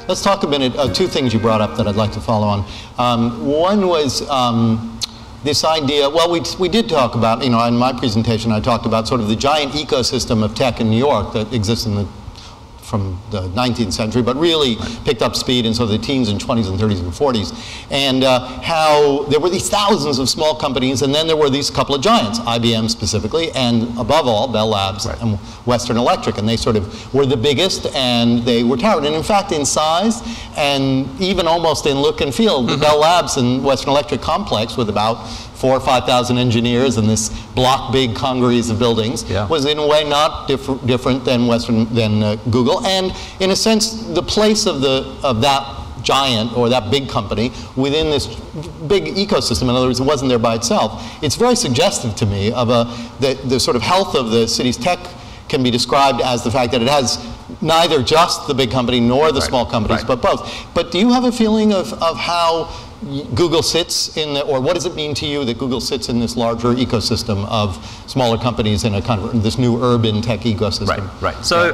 let's talk a minute, two things you brought up that I'd like to follow on. One was this idea, well, we did talk about, in my presentation I talked about sort of the giant ecosystem of tech in New York that exists from the 19th century, but really picked up speed in sort of the teens and 20s and 30s and 40s. And how there were these thousands of small companies, and then there were these couple of giants, IBM specifically, and above all, Bell Labs and Western Electric. And they sort of were the biggest, and they were towering. And in fact, in size, and even almost in look and feel, the Bell Labs and Western Electric complex, with about 4,000 or 5,000 engineers and this block-big congeries of buildings, was in a way not different than Google, and in a sense, the place of that giant or that big company within this big ecosystem. In other words, it wasn't there by itself. It's very suggestive to me of the sort of health of the city's tech can be described as the fact that it has neither just the big company nor the small companies, but both. But do you have a feeling of how Google sits or what does it mean to you that Google sits in this larger ecosystem of smaller companies in a kind of this new urban tech ecosystem? Right. So,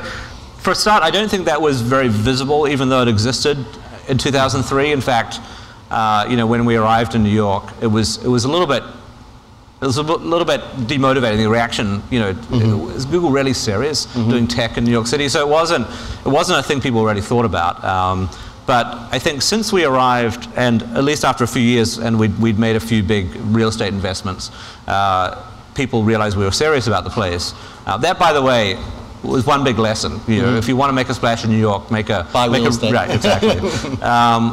for a start, I don't think that was very visible, even though it existed in 2003. In fact, when we arrived in New York, it was a little bit demotivating, the reaction. Is Google really serious doing tech in New York City? So it wasn't a thing people already thought about. But I think since we arrived, and at least after a few years, and we'd made a few big real estate investments, people realized we were serious about the place. That, by the way, was one big lesson. If you want to make a splash in New York, make a real estate. Right, exactly.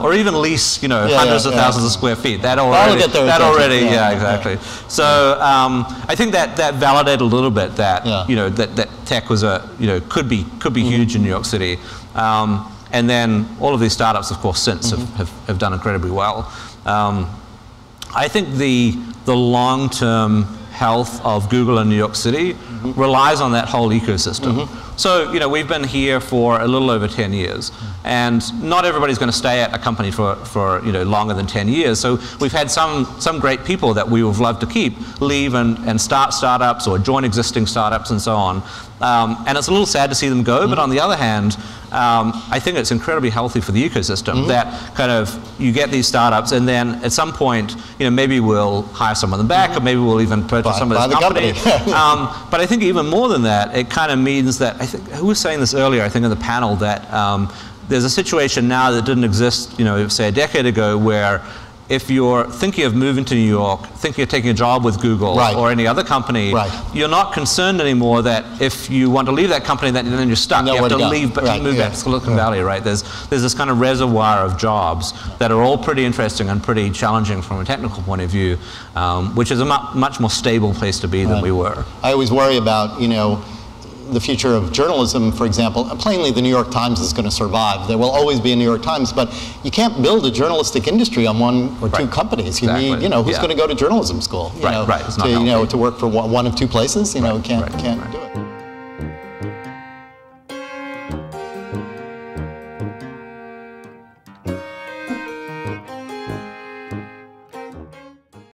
Or even lease, hundreds of thousands of square feet. That already, exactly. So I think that validated a little bit that that tech was could be huge in New York City. And then all of these startups, of course, since have done incredibly well. I think the long-term health of Google in New York City relies on that whole ecosystem. So, we've been here for a little over 10 years, and not everybody's going to stay at a company for longer than 10 years. So we've had some great people that we would love to keep leave and start startups or join existing startups and so on. And it's a little sad to see them go, but on the other hand, I think it's incredibly healthy for the ecosystem that kind of you get these startups, and then at some point, maybe we'll hire some of them back, or maybe we'll even purchase some of this company. But I think even more than that, it kind of means that, I think, who was saying this earlier, I think in the panel, that there's a situation now that didn't exist, say a decade ago, where if you're thinking of moving to New York, thinking of taking a job with Google or any other company, you're not concerned anymore that if you want to leave that company, then you're stuck. You have to leave, but move back to Silicon Valley, right? There's this kind of reservoir of jobs that are all pretty interesting and pretty challenging from a technical point of view, which is a much more stable place to be than we were. I always worry about, the future of journalism, for example. Plainly, the New York Times is going to survive. There will always be a New York Times, but you can't build a journalistic industry on one or two companies. You need, who's going to go to journalism school? To work for one of two places? Can't do it.